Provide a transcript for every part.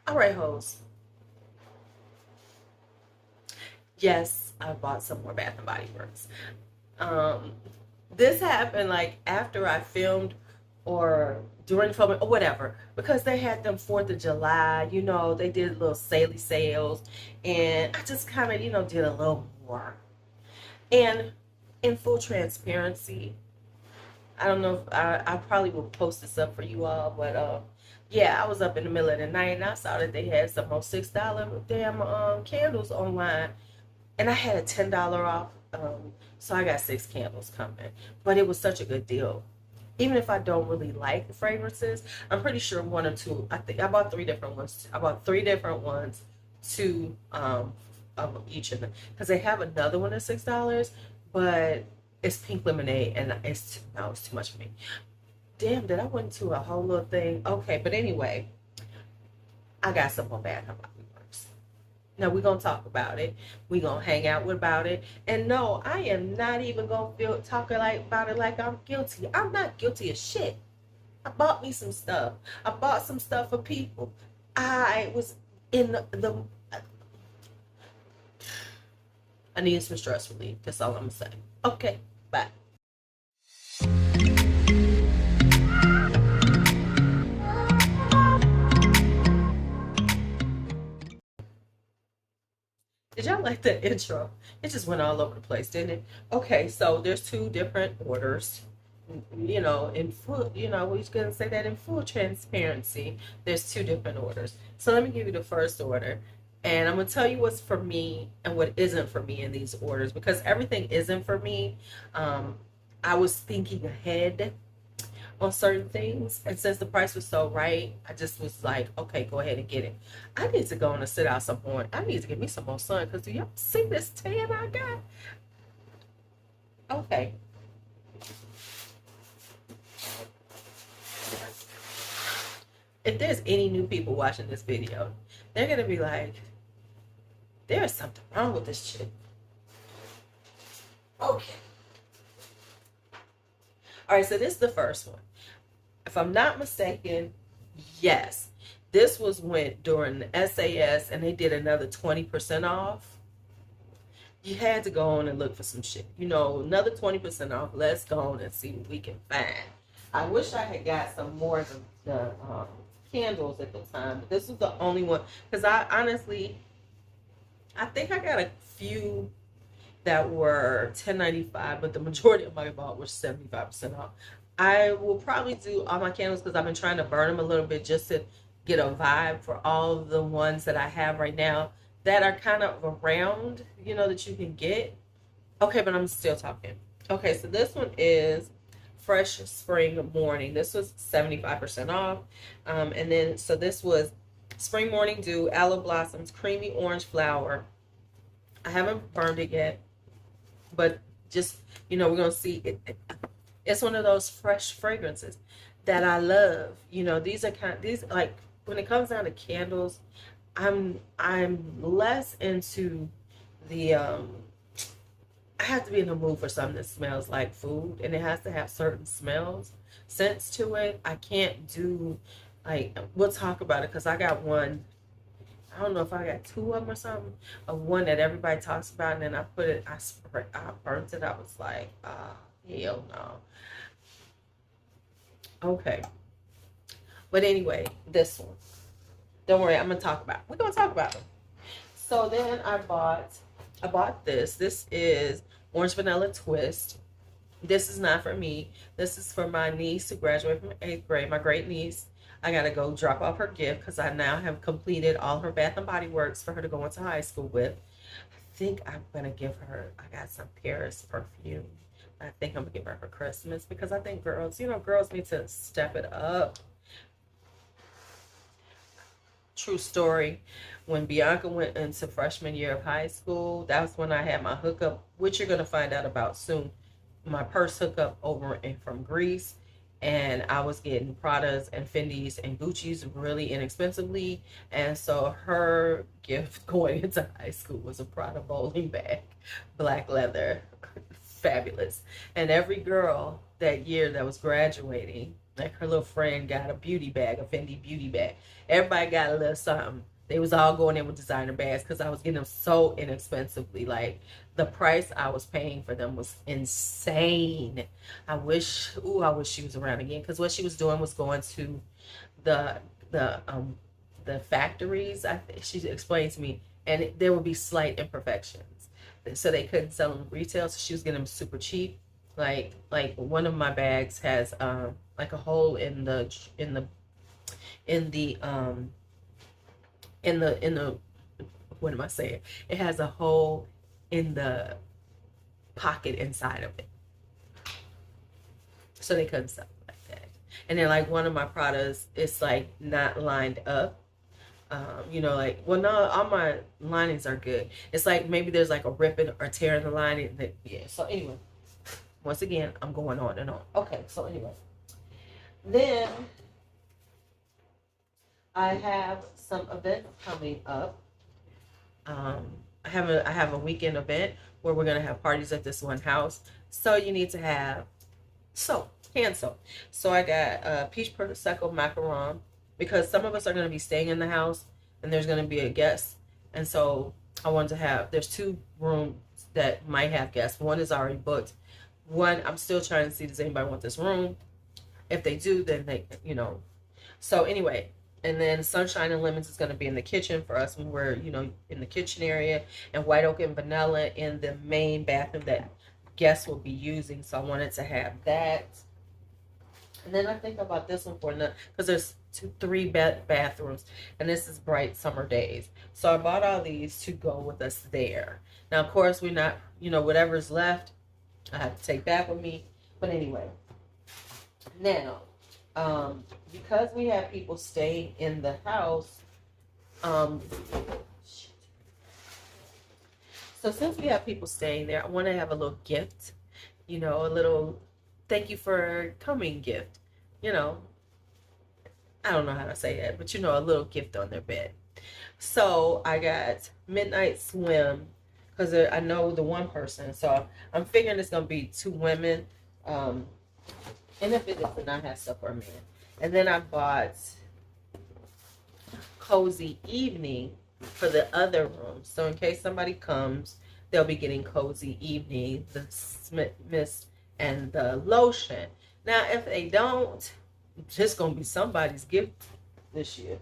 All right, hoes. Yes, I bought some more Bath and Body Works. Um, this happened like after I filmed or during filming or whatever, because they had them 4th of July. They did little sales, and I just kind of did a little more. And in full transparency, I don't know if I probably will post this up for you all, but yeah, I was up in the middle of the night and I saw that they had some more $6 damn candles online, and I had a $10 off. So I got 6 candles coming, but it was such a good deal. Even if I don't really like fragrances, I'm pretty sure one or two. I think I bought 3 different ones. I bought 3 different ones, two of each of them, because they have another one at $6, but it's pink lemonade, and it's no, it's too much for me. Damn, did I went to a whole little thing? Okay, but anyway, I got some more Bath and Body Works. Now we're gonna talk about it. We're gonna hang out about it. And no, I am not even gonna feel talking like about it like I'm guilty. I'm not guilty of shit. I bought me some stuff. I bought some stuff for people. I was in the I needed some stress relief. That's all I'm gonna say. Okay, bye. Did y'all like that intro? It just went all over the place, didn't it? Okay, so there's 2 different orders. In full, we're just gonna say that in full transparency, there's 2 different orders. So let me give you the first order. And I'm gonna tell you what's for me and what isn't for me in these orders, because everything isn't for me. I was thinking ahead on certain things, and since the price was so right, I just was like, okay, go ahead and get it. I need to go on and sit out some more. I need to get me some more sun, because do y'all see this tan I got? Okay. If there's any new people watching this video, they're gonna be like, there's something wrong with this chick. Okay. All right, so this is the first one. If I'm not mistaken, yes, this was went during the SAS, and they did another 20% off. You had to go on and look for some shit. Another 20% off. Let's go on and see what we can find. I wish I had got some more of the candles at the time, but this was the only one, because I honestly, I think I got a few that were 10.95, but the majority of my bought were 75% off. I will probably do all my candles, because I've been trying to burn them a little bit just to get a vibe for all the ones that I have right now that are kind of around, that you can get. Okay, but I'm still talking. Okay, so this one is Fresh Spring Morning. This was 75% off. And then, so this was Spring Morning Dew, Aloe Blossoms, Creamy Orange Flower. I haven't burned it yet, but just, we're going to see. It's one of those fresh fragrances that I love. These like, when it comes down to candles, I'm less into the I have to be in the mood for something that smells like food, and it has to have certain scents to it. I can't do, like, we'll talk about it, because I got one. I don't know if I got 2 of them or something. One that everybody talks about, and then I put it, I burnt it. I was like, hell no. Okay. But anyway, this one. Don't worry, we're gonna talk about them. So then I bought this. This is Orange Vanilla Twist. This is not for me. This is for my niece who graduated from 8th grade, my great niece. I gotta go drop off her gift, because I now have completed all her Bath and Body Works for her to go into high school with. I think I'm gonna give her, I got some Paris perfume. I think I'm gonna give her for Christmas, because I think girls need to step it up. True story. When Bianca went into freshman year of high school, that's when I had my hookup, which you're going to find out about soon. My purse hookup from Greece, and I was getting Pradas and Fendi's and Gucci's really inexpensively. And so her gift going into high school was a Prada bowling bag, black leather, fabulous. And every girl that year that was graduating, Like her little friend got a beauty bag, a Fendi beauty bag. Everybody got a little something. They was all going in with designer bags because I was getting them so inexpensively. Like the price I was paying for them was insane. I wish she was around again, because what she was doing was going to the the um the factories. She explained to me, and there would be slight imperfections, so they couldn't sell them retail. So she was getting them super cheap. Like one of my bags has like a hole in in the um in the what am I saying? It has a hole in the pocket inside of it, so they couldn't sell it like that. And then like one of my products, it's like not lined up. Like, well, no, all my linings are good. It's like maybe there's like a ripping or tear in the lining. Yeah. So anyway, once again, I'm going on and on. Okay. So anyway, then I have some events coming up. I have a weekend event where we're gonna have parties at this one house. So you need to have soap, hand soap. So I got peach prosecco macaron, because some of us are gonna be staying in the house and there's gonna be a guest, and so I wanted to have. There's 2 rooms that might have guests. One is already booked. One, I'm still trying to see, does anybody want this room? If they do, then they. So anyway, and then Sunshine and Lemons is going to be in the kitchen for us when we're, in the kitchen area, and White Oak and Vanilla in the main bathroom that guests will be using. So I wanted to have that. And then I think about this one for another, because there's 3 bathrooms, and this is bright summer days. So I bought all these to go with us there. Now, of course, we're not, whatever's left, I have to take back with me. But anyway, now, because we have people staying in the house, so since we have people staying there, I want to have a little gift, a little thank you for coming gift. I don't know how to say that, but a little gift on their bed. So I got Midnight Swim, because I know the one person, so I'm figuring it's gonna be 2 women. And if it is, then I have stuff for a man. And then I bought Cozy Evening for the other room. So in case somebody comes, they'll be getting Cozy Evening, the mist, and the lotion. Now, if they don't, it's just going to be somebody's gift this year.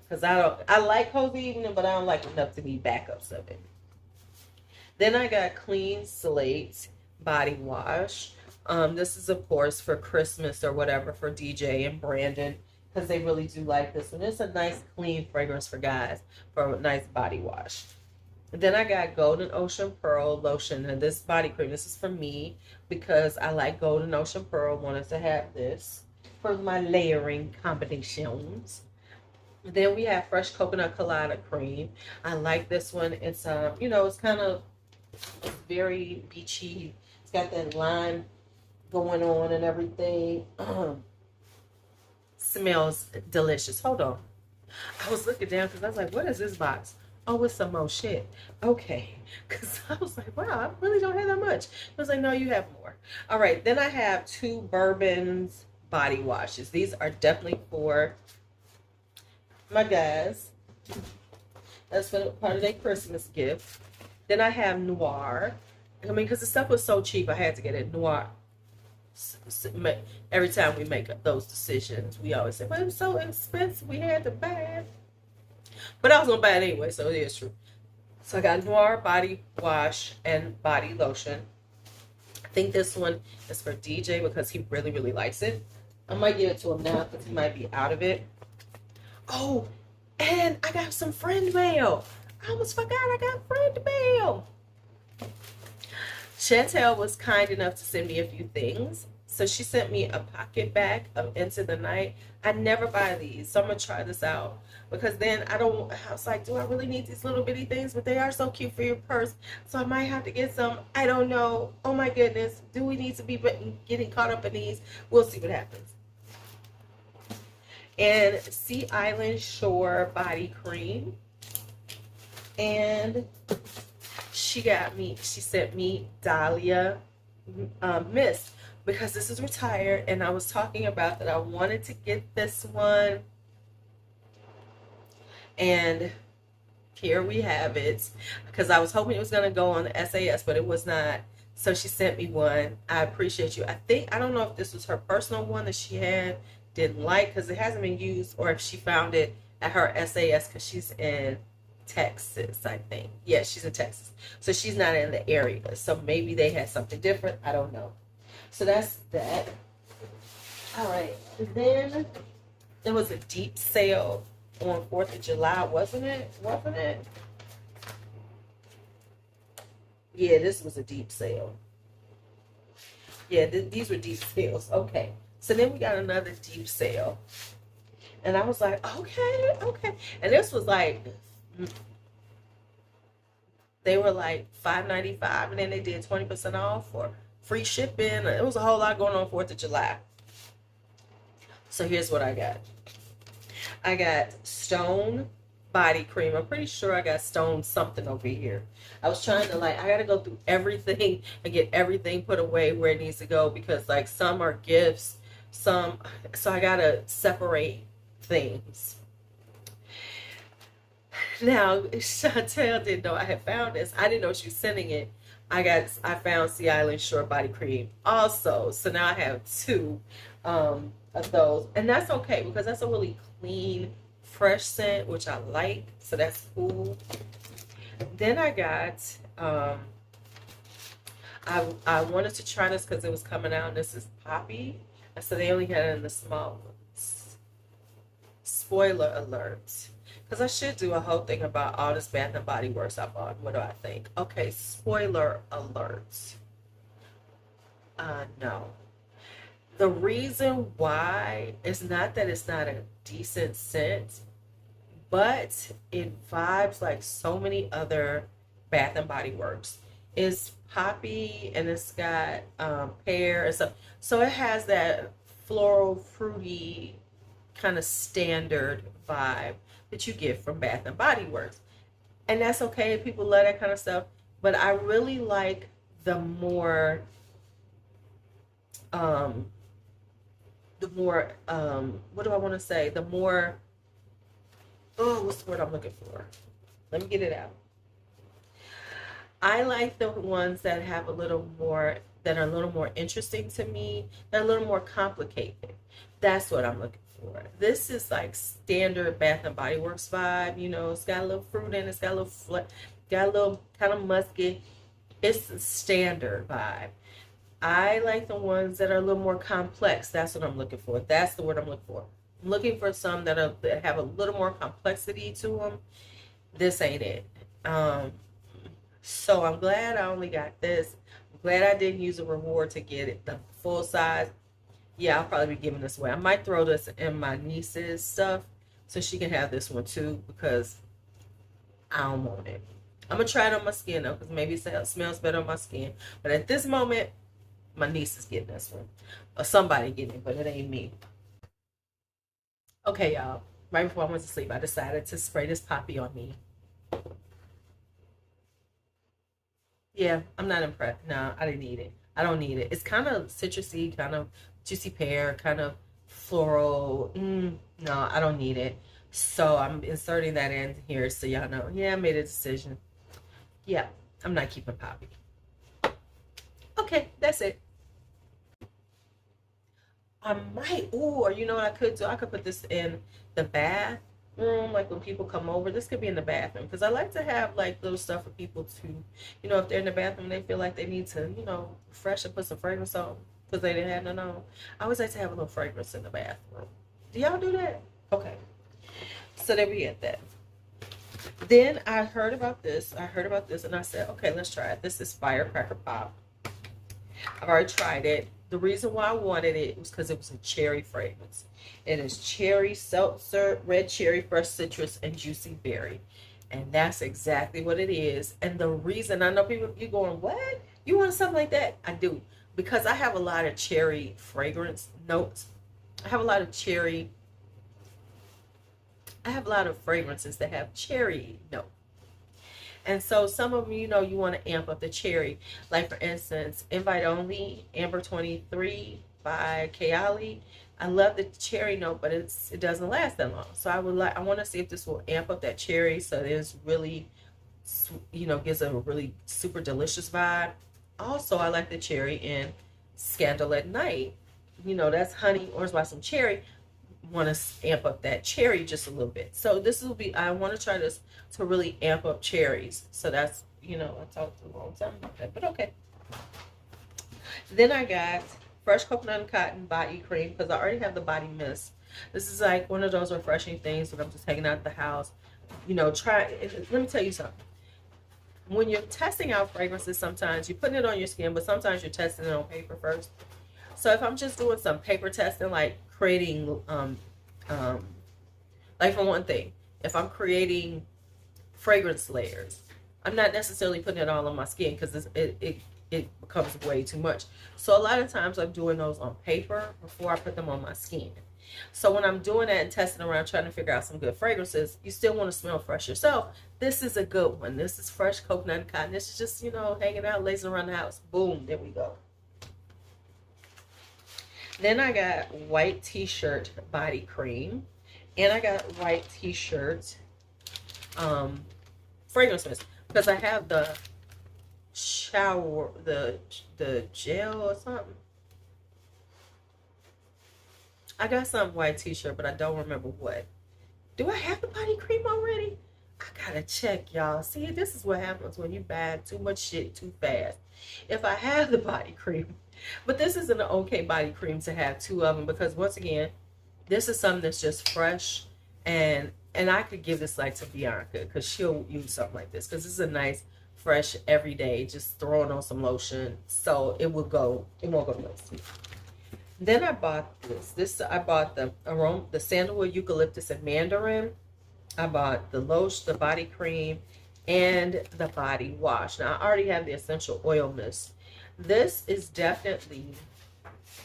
Because I like Cozy Evening, but I don't like enough to be backups of it. Then I got Clean Slate body wash. This is, of course, for Christmas or whatever for DJ and Brandon, because they really do like this. And it's a nice, clean fragrance for guys for a nice body wash. And then I got Golden Ocean Pearl lotion. And this body cream, this is for me because I like Golden Ocean Pearl. Wanted to have this for my layering combinations. Then we have Fresh Coconut Colada cream. I like this one. It's it's kind of very beachy. It's got that lime going on and everything. Smells delicious. Hold on. I was looking down because I was like, what is this box? Oh, it's some more shit. Okay. Because I was like, wow, I really don't have that much. I was like, no, you have more. All right. Then I have 2 Bourbon's body washes. These are definitely for my guys. That's for part of their Christmas gift. Then I have Noir. I mean, because the stuff was so cheap, I had to get it. Noir. Every time we make those decisions, we always say, well, it was so expensive, we had to buy it. But I was going to buy it anyway, so it is true. So I got Noir body wash and body lotion. I think this one is for DJ because he really, really likes it. I might give it to him now because he might be out of it. Oh, and I got some friend mail. I almost forgot I got friend mail. Chantel was kind enough to send me a few things. So she sent me a pocket bag of Into the Night. I never buy these, so I'm going to try this out. Because then I was like, do I really need these little bitty things? But they are so cute for your purse. So I might have to get some. I don't know. Oh my goodness. Do we need to be getting caught up in these? We'll see what happens. And Sea Island Shore body cream. And she sent me Dahlia mist because this is retired, and I was talking about that I wanted to get this one, and here we have it. Because I was hoping it was going to go on the SAS, but it was not. So she sent me one. I appreciate you. I don't know if this was her personal one that she had, didn't like, because it hasn't been used, or if she found it at her SAS, because she's in Texas, I think. Yeah, she's in Texas. So she's not in the area. So maybe they had something different. I don't know. So that's that. All right. And then there was a deep sale on 4th of July, wasn't it? Wasn't it? Yeah, this was a deep sale. Yeah, these were deep sales. Okay. So then we got another deep sale. And I was like, okay, okay. And this was like, they were like $5.95, and then they did 20% off or free shipping. It was a whole lot going on 4th of July. So here's what I got. I got Stone body cream. I'm pretty sure I got Stone something over here. I was trying to, like, I got to go through everything and get everything put away where it needs to go, because like some are gifts, so I got to separate things. Now, Chantel didn't know I had found this. I didn't know she was sending it. I found Sea Island Shore body cream also. So now I have two of those. And that's okay, because that's a really clean, fresh scent, which I like. So that's cool. Then I got I wanted to try this because it was coming out, and this is Poppy. And so they only had it in the small ones. Spoiler alert. Because I should do a whole thing about all this Bath and Body Works I bought. What do I think? Okay, spoiler alert. No. The reason why is not that it's not a decent scent, but it vibes like so many other Bath and Body Works. It's poppy, and it's got pear and stuff. So it has that floral, fruity, kind of standard vibe that you get from Bath and Body Works. And that's okay. People love that kind of stuff. But I really like the more um what do I want to say? The more, oh, what's the word I'm looking for? Let me get it out. I like the ones that have a little more, that are a little more interesting to me. They're a little more complicated. That's what I'm looking for. This is like standard Bath and Body Works vibe. You know, it's got a little fruit in it. It's got a little got a little kind of musky. It's the standard vibe. I like the ones that are a little more complex. That's what I'm looking for. That's the word I'm looking for. I'm looking for some that have a little more complexity to them. This ain't it. So I'm glad I only got this. I'm glad I didn't use a reward to get it the full size. Yeah, I'll probably be giving this away. I might throw this in my niece's stuff so she can have this one too, because I don't want it. I'm gonna try it on my skin though, because maybe it smells better on my skin. But at this moment, my niece is getting this one, or somebody getting it, but it ain't me. Okay, y'all. Right before I went to sleep, I decided to spray this poppy on me. Yeah, I'm not impressed. No, I didn't need it. I don't need it. It's kind of citrusy, kind of juicy pear, kind of floral. No, I don't need it. So I'm inserting that in here so y'all know. Yeah, I made a decision. Yeah, I'm not keeping poppy. Okay, that's it. I might, ooh, or you know what I could do? I could put this in the bathroom, like when people come over. This could be in the bathroom, because I like to have like little stuff for people to, if they're in the bathroom, they feel like they need to, refresh and put some fragrance on because they didn't have none on. I always like to have a little fragrance in the bathroom. Do y'all do that? Okay. So there we get that. Then I heard about this. And I said, okay, let's try it. This is Firecracker Pop. I've already tried it. The reason why I wanted it was because it was a cherry fragrance. It is cherry, seltzer, red cherry, fresh citrus, and juicy berry. And that's exactly what it is. And the reason, I know people, you're going, what? You want something like that? I do. Because I have a lot of cherry fragrance notes. I have a lot of fragrances that have cherry note. And so some of them, you want to amp up the cherry. Like for instance, Invite Only Amber 23 by Kayali. I love the cherry note, but it doesn't last that long. So I want to see if this will amp up that cherry so there's really, gives a really super delicious vibe. Also, I like the cherry in Scandal at Night. That's honey, orange blossom cherry. Want to amp up that cherry just a little bit. So this will be, I want to try this to really amp up cherries. So that's, I talked a long time about that, but okay. Then I got Fresh Coconut and Cotton Body Cream because I already have the body mist. This is like one of those refreshing things when I'm just hanging out the house. Let me tell you something. When you're testing out fragrances, sometimes you're putting it on your skin, but sometimes you're testing it on paper first. So if I'm just doing some paper testing, like creating, like for one thing, if I'm creating fragrance layers, I'm not necessarily putting it all on my skin because it becomes way too much. So a lot of times I'm doing those on paper before I put them on my skin. So when I'm doing that and testing around trying to figure out some good fragrances, you still want to smell fresh yourself. This is a good one. This is Fresh Coconut and Cotton. This is just, hanging out, lazing around the house. Boom, there we go. Then I got White T-Shirt Body Cream. And I got White T-Shirt fragrance mist. Because I have the shower, the gel or something. I got some white T-shirt, but I don't remember what. Do I have the body cream already? I gotta check, y'all. See, this is what happens when you buy too much shit too fast. If I have the body cream, but this is an okay body cream to have two of them because once again, this is something that's just fresh, and I could give this like to Bianca because she'll use something like this because this is a nice, fresh, everyday, just throwing on some lotion, so it won't go to waste. Then I bought this. I bought the sandalwood, eucalyptus, and mandarin. I bought the lotion, the body cream, and the body wash. Now I already have the essential oil mist. This is definitely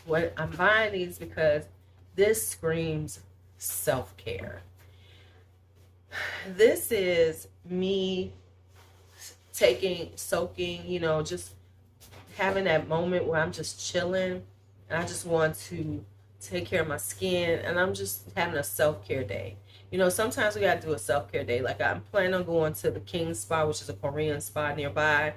what I'm buying these because this screams self-care. This is me soaking, just having that moment where I'm just chilling. And I just want to take care of my skin, and I'm just having a self-care day. Sometimes we got to do a self-care day. Like I'm planning on going to the King Spa, which is a Korean spa nearby.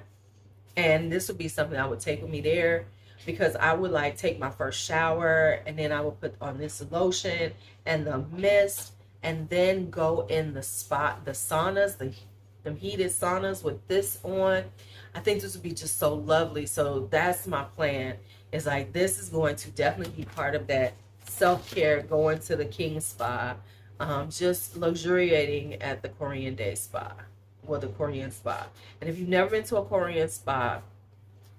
And this would be something I would take with me there because I would like take my first shower and then I would put on this lotion and the mist and then go in the saunas, the heated saunas with this on. I think this would be just so lovely. So that's my plan. It's like this is going to definitely be part of that self-care, going to the King Spa, just luxuriating at the Korean Day Spa or the Korean Spa. And if you've never been to a Korean spa,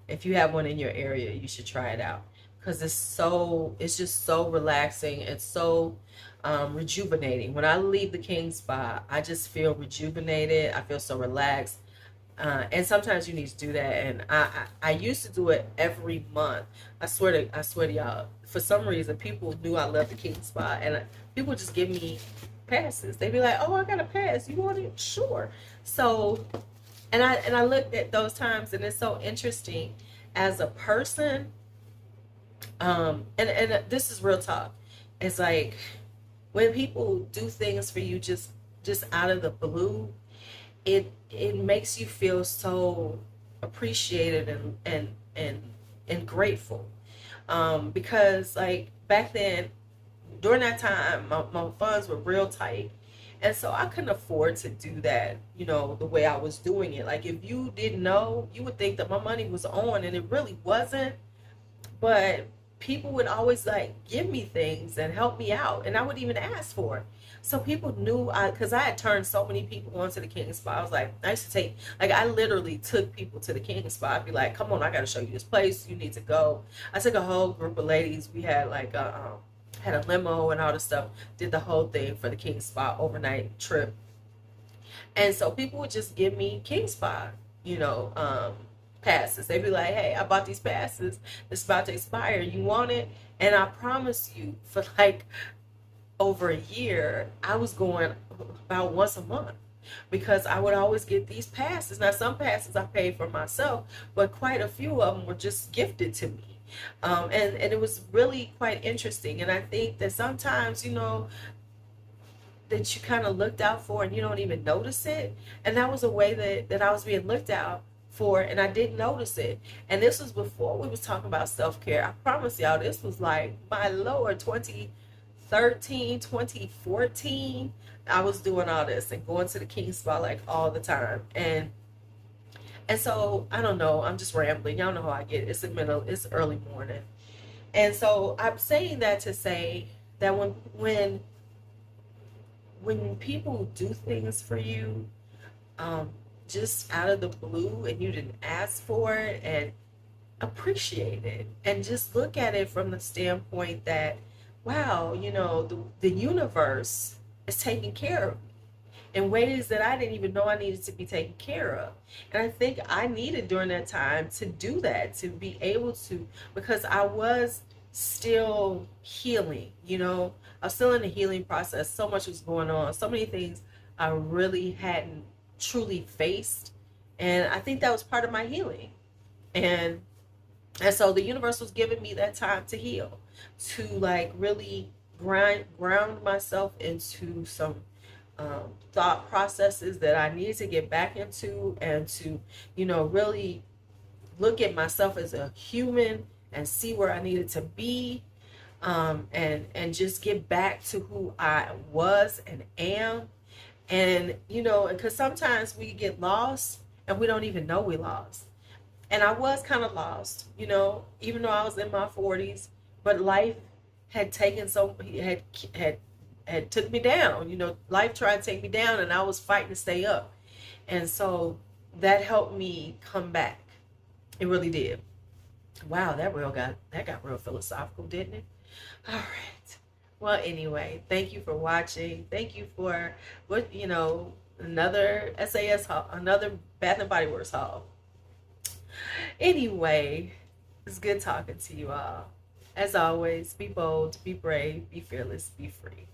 if you have one in your area, you should try it out because it's just so relaxing. It's so rejuvenating. When I leave the King Spa, I just feel rejuvenated. I feel so relaxed. And sometimes you need to do that, and I used to do it every month. I swear to y'all. For some reason, people knew I loved the King Spa, and people just give me passes. They'd be like, "Oh, I got a pass. You want it? Sure." So, and I looked at those times, and it's so interesting as a person. And this is real talk. It's like when people do things for you just out of the blue. It makes you feel so appreciated and grateful because like back then during that time my funds were real tight, and so I couldn't afford to do that the way I was doing it. Like if you didn't know, you would think that my money was on, and it really wasn't. But people would always like give me things and help me out, and I would even ask for it. So people knew because I had turned so many people onto the King Spa. I was like, I used to I literally took people to the King Spa. I'd be like, come on, I got to show you this place. You need to go. I took a whole group of ladies. We had had a limo and all this stuff. Did the whole thing for the King Spa overnight trip. And so people would just give me King Spa, passes. They'd be like, hey, I bought these passes. It's about to expire. You want it? And I promise you, for like over a year, I was going about once a month. because I would always get these passes. Now, some passes I paid for myself, but quite a few of them were just gifted to me. And it was really quite interesting. And I think that sometimes, that you kind of looked out for and you don't even notice it. And that was a way that I was being looked out for, and I didn't notice it. And this was before we was talking about self-care. I promise y'all, this was like, my Lord, 2013, 2014. I was doing all this and going to the King Spa like all the time. And so I don't know, I'm just rambling. Y'all know how I get. It's early morning. And so I'm saying that to say that when people do things for you, just out of the blue, and you didn't ask for it, and appreciate it, and just look at it from the standpoint that, wow, the universe is taking care of me in ways that I didn't even know I needed to be taken care of. And I think I needed during that time to do that, to be able to, because I was still healing, I was still in the healing process. So much was going on, so many things I really hadn't truly faced. And I think that was part of my healing. And so the universe was giving me that time to heal, to like really ground myself into some thought processes that I needed to get back into, and to, really look at myself as a human and see where I needed to be, and just get back to who I was and am. And, because sometimes we get lost and we don't even know we lost. And I was kind of lost, even though I was in my 40s, but life had taken had took me down. Life tried to take me down, and I was fighting to stay up. And so that helped me come back. It really did. Wow, that got real philosophical, didn't it? All right. Well, anyway, thank you for watching. Thank you for another SAS haul, another Bath and Body Works haul. Anyway, it's good talking to you all. As always, be bold, be brave, be fearless, be free.